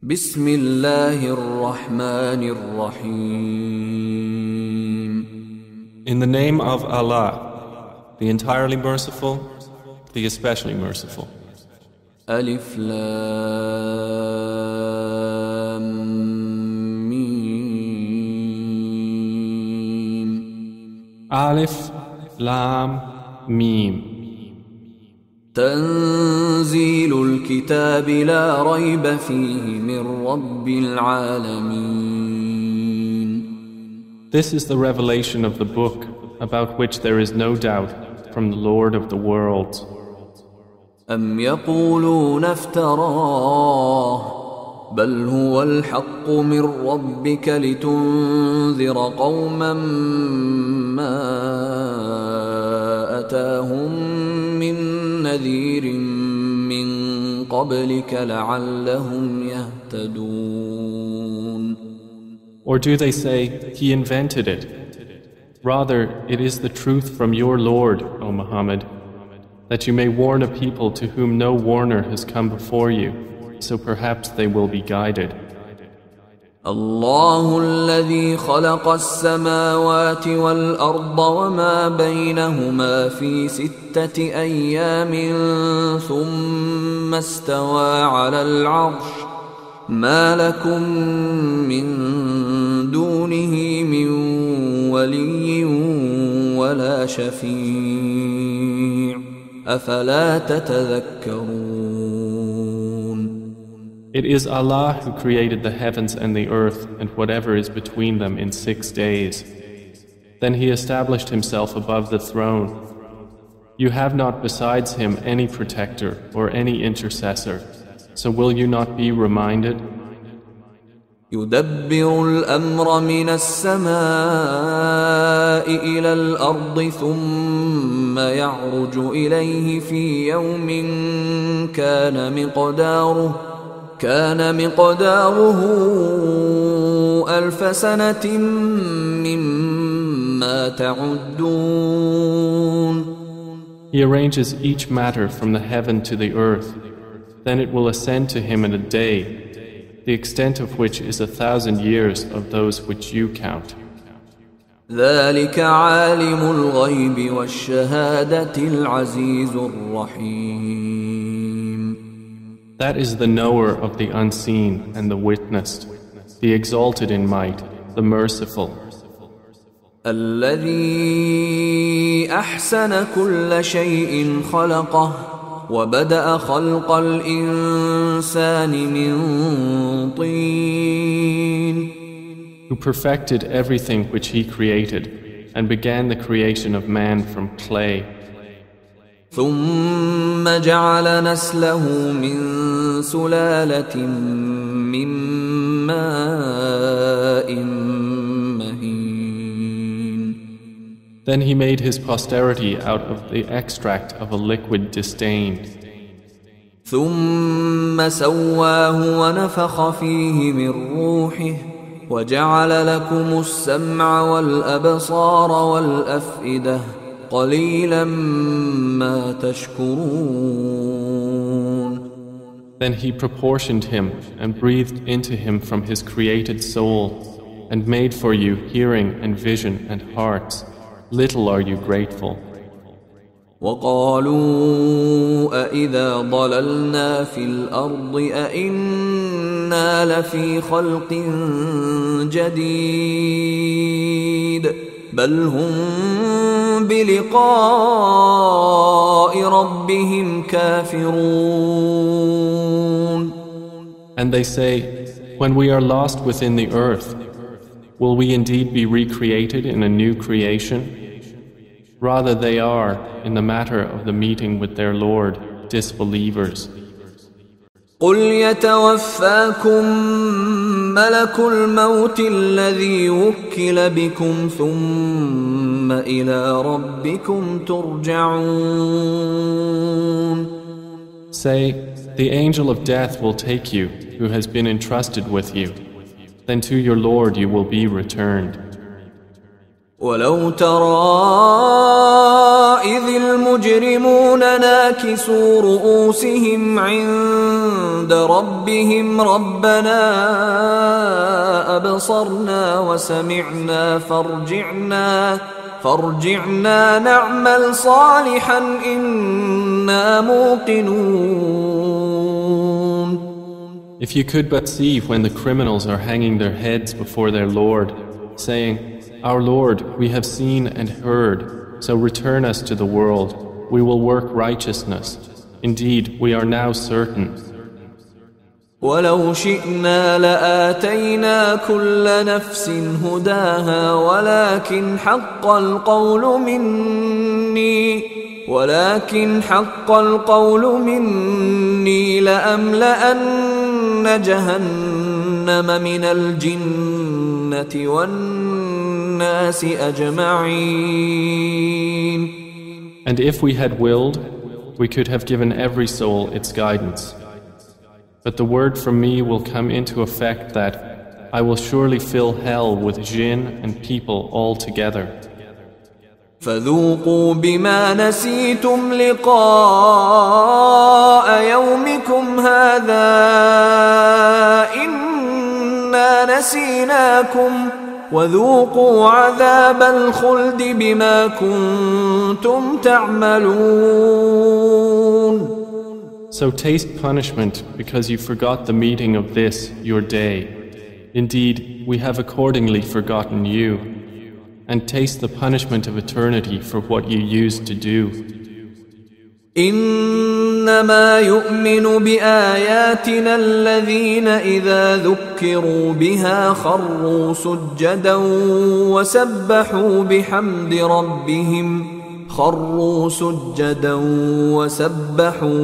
بسم الله الرحمن الرحيم. In the name of Allah, the entirely merciful, the especially merciful. ألف لام ميم. Alif, Lam, Mim. تنزيل الكتاب لا ريب فيه من رب العالمين. This is the revelation of the book about which there is no doubt from the Lord of the worlds. أم يقولون افتراه بل هو الحق من ربك لتنذر قوما ما أتاهم من نذير من قبلك لعلهم يهتدون. Or do they say, he invented it? Rather, it is the truth from your Lord, O Muhammad, that you may warn a people to whom no warner has come before you, so perhaps they will be guided. الله الذي خلق السماوات والأرض وما بينهما في 6 أيام ثم استوى على العرش ما لكم من دونه من ولي ولا شفيع أفلا تتذكرون. It is Allah who created the heavens and the earth and whatever is between them in 6 days. Then He established Himself above the throne. You have not besides Him any protector or any intercessor. So will you not be reminded? يدبر الأمر من السماء إلى الأرض ثم يعرج إليه في يوم كان مقداره 1000 سنة مما تعدون. He arranges each matter from the heaven to the earth. Then it will ascend to Him in a day, the extent of which is 1,000 years of those which you count. ذلك عالم الغيب والشهادة العزيز الرحيم. That is the knower of the unseen and the witnessed, the exalted in might, the merciful. الذي أحسن كل شيء خلقه وبدأ خلق الإنسان من طين. Who perfected everything which He created and began the creation of man from clay. ثم جعل نسله من سلالة من ماء مهين. Then He made His posterity out of the extract of a liquid disdained. ثم سواه ونفخ فيه من روحه وجعل لكم السمع والأبصار والأفئدة قليلا ما تشكرون. Then He proportioned him and breathed into him from His created soul and made for you hearing and vision and hearts. Little are you grateful. وقالوا أإذا ضللنا في الأرض أإنا لفي خلق جديد بل هم بلقاء ربهم كافرون. And they say, when we are lost within the earth, will we indeed be recreated in a new creation? Rather they are, in the matter of the meeting with their Lord, disbelievers. قل يتوفاكم ملك الموت الذي وكل بكم ثم إلى ربكم ترجعون. Say, the angel of death will take you, who has been entrusted with you. Then to your Lord you will be returned. ولو ترى إذ المجرمون ناكسوا رؤوسهم عند ربهم ربنا أبصرنا وسمعنا فارجعنا نعمل صالحا إنا موقنون. If you could but see when the criminals are hanging their heads before their Lord, saying, Our Lord, we have seen and heard, so return us to the world. We will work righteousness. Indeed, we are now certain. ولو شئنا لآتينا كل نفس هداها ولكن حق القول مني لأملأن جهنم من الجنة والناس أجمعين. And if we had willed, we could have given every soul its guidance. But the word from me will come into effect that I will surely fill hell with jinn and people all together. فذوقوا بما نسيتم لقاء يومكم هذا إنا نسيناكم وذوقوا عذاب الخلد بما كنتم تعملون. So taste punishment because you forgot the meeting of this, your day. Indeed, we have accordingly forgotten you. And taste the punishment of eternity for what you used to do. إنما يؤمن بآياتنا الذين إذا ذكروا بها خروا سجدا وسبحوا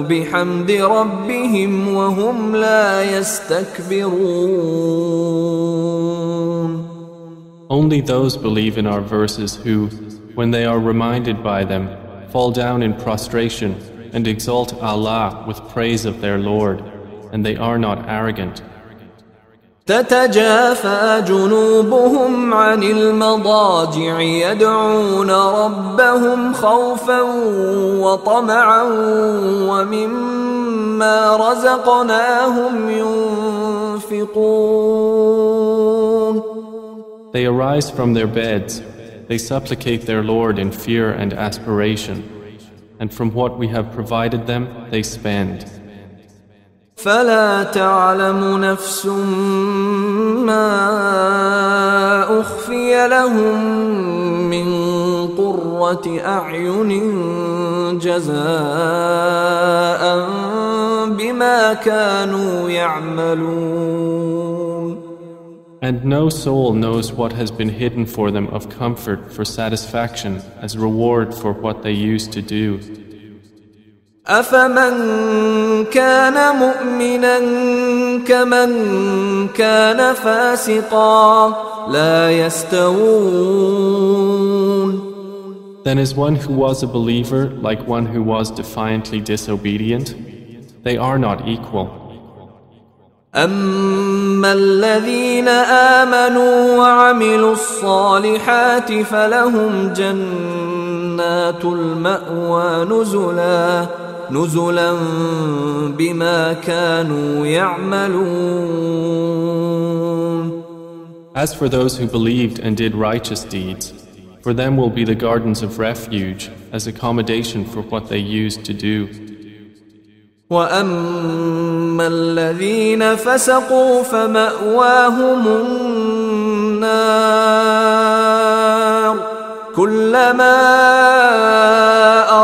بحمد ربهم وهم لا يستكبرون. Only those believe in our verses who, when they are reminded by them, fall down in prostration and exalt Allah with praise of their Lord, and they are not arrogant. تتجافى جنوبهم عن المضاجع يدعون ربهم خوفا وطمعا ومما رزقناهم ينفقون. They arise from their beds, they supplicate their Lord in fear and aspiration, and from what we have provided them, they spend. فلا تعلم نفس ما أخفي لهم من قرة أعين جزاء بما كانوا يعملون. And no soul knows what has been hidden for them of comfort for satisfaction as reward for what they used to do. أفمن كان مؤمنا كمن كان فاسقا لا يستوون. Then is one who was a believer like one who was defiantly disobedient? They are not equal. أما الذين آمنوا وعملوا الصالحات فلهم جنات المأوى نزلا بما كانوا يعملون. As for those who believed and did righteous deeds, for them will be the gardens of refuge as accommodation for what they used to do. وأما الذين فسقوا فمأواهم النار كلما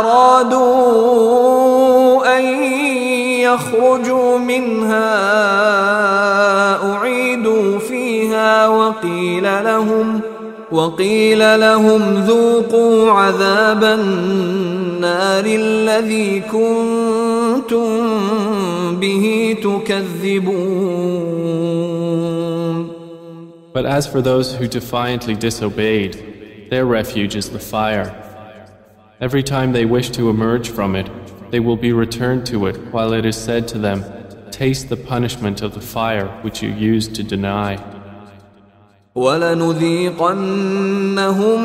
أرادوا أن يخرجوا منها أعيدوا فيها وقيل لهم ذوقوا عذاب النار الذي كنتم به تكذبون. But as for those who defiantly disobeyed, their refuge is the fire. Every time they wish to emerge from it, they will be returned to it while it is said to them, taste the punishment of the fire which you used to deny. وَلَنُذِيقَنَّهُمْ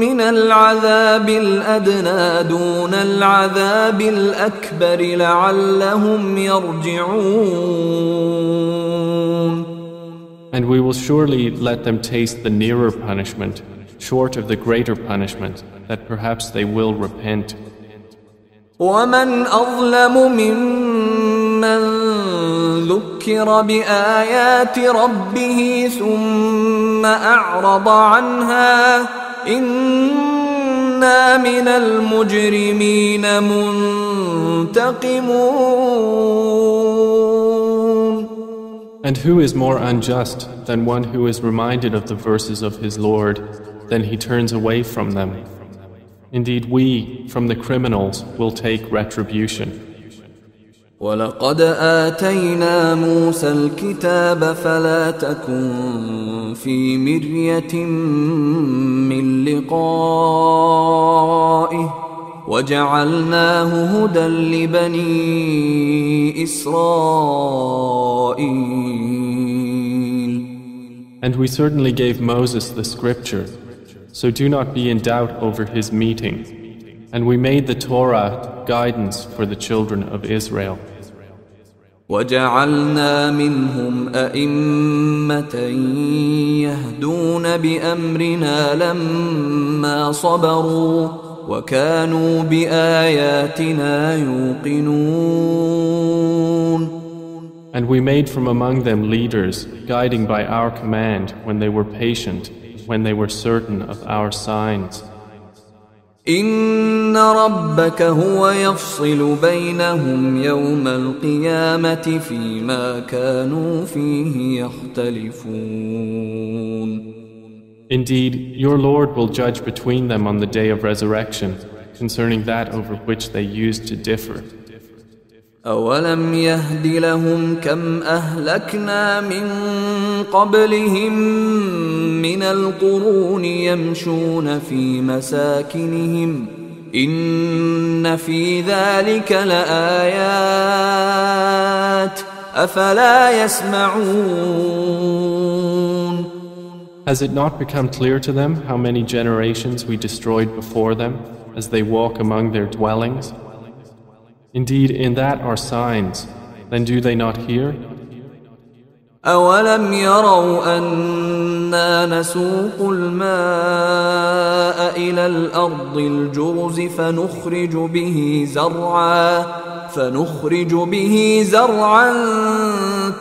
من العذاب الأدنى دون العذاب الأكبر لعلهم يرجعون. And we will surely let them taste the nearer punishment, short of the greater punishment, that perhaps they will repent. ومن أظلم ممن ذكر بآيات ربه ثم أعرض عنها إنا من المجرمين منتقمون. And who is more unjust than one who is reminded of the verses of his Lord, then he turns away from them? Indeed, we, from the criminals, will take retribution. وَلَقَدْ آتَيْنَا مُوسَى الْكِتَابَ فَلَا تَكُنْ فِي مِرْيَةٍ مِّن لِقَائِهِ وَجَعَلْنَاهُ هُدًى لِبَنِي إِسْرَائِيلَ. And we certainly gave Moses the scripture, so do not be in doubt over his meeting. And we made the Torah guidance for the children of Israel. وَجَعَلْنَا مِنْهُمْ أَئِمَّةً يَهْدُونَ بِأَمْرِنَا لَمَّا صَبَرُوا وَكَانُوا بِآيَاتِنَا يُوقِنُونَ. And we made from among them leaders, guiding by our command when they were patient, when they were certain of our signs. إن ربك هو يفصل بينهم يوم القيامة فيما كانوا فيه يختلفون. Indeed, your Lord will judge between them on the day of resurrection concerning that over which they used to differ. أولم يهد لهم كم أهلكنا من قبلهم من القرون يمشون في مساكنهم إن في ذلك لآيات أفلا يسمعون. Has it not become clear to them how many generations we destroyed before them as they walk among their dwellings? Indeed, in that are signs. Then do they not hear? أولم يروا أنا نسوق الماء إلى الأرض الجرز فنخرج به زرعا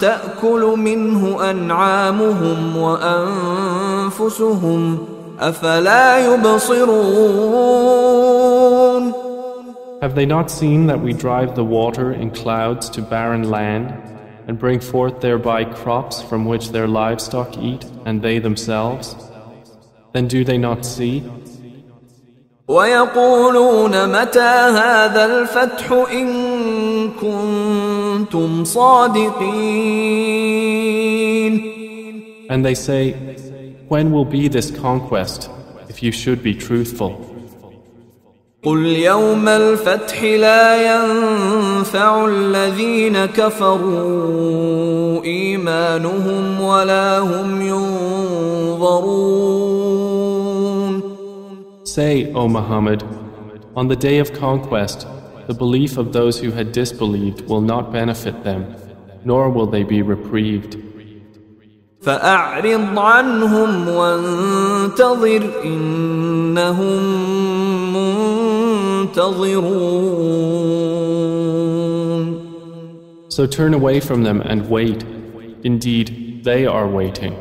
تأكل منه أنعامهم وأنفسهم أفلا يبصرون. Have they not seen that we drive the water in clouds to barren land and bring forth thereby crops from which their livestock eat and they themselves? Then do they not see? وَيَقُولُونَ مَتَى هَذَا الْفَتْحُ إِن كُنتُمْ صَادِقِينَ. And they say, when will be this conquest, if you should be truthful? قُلْ يَوْمَ الْفَتْحِ لَا يَنفَعُ الَّذِينَ كَفَرُوا إِيمَانُهُمْ وَلَا هُمْ يُنظَرُونَ. Say, O Muhammad, on the day of conquest, the belief of those who had disbelieved will not benefit them, nor will they be reprieved. فَأَعْرِضْ عَنْهُمْ وَانْتَظِرْ إِنَّهُمْ مُنْتَظِرُونَ. So turn away from them and wait. Indeed, they are waiting.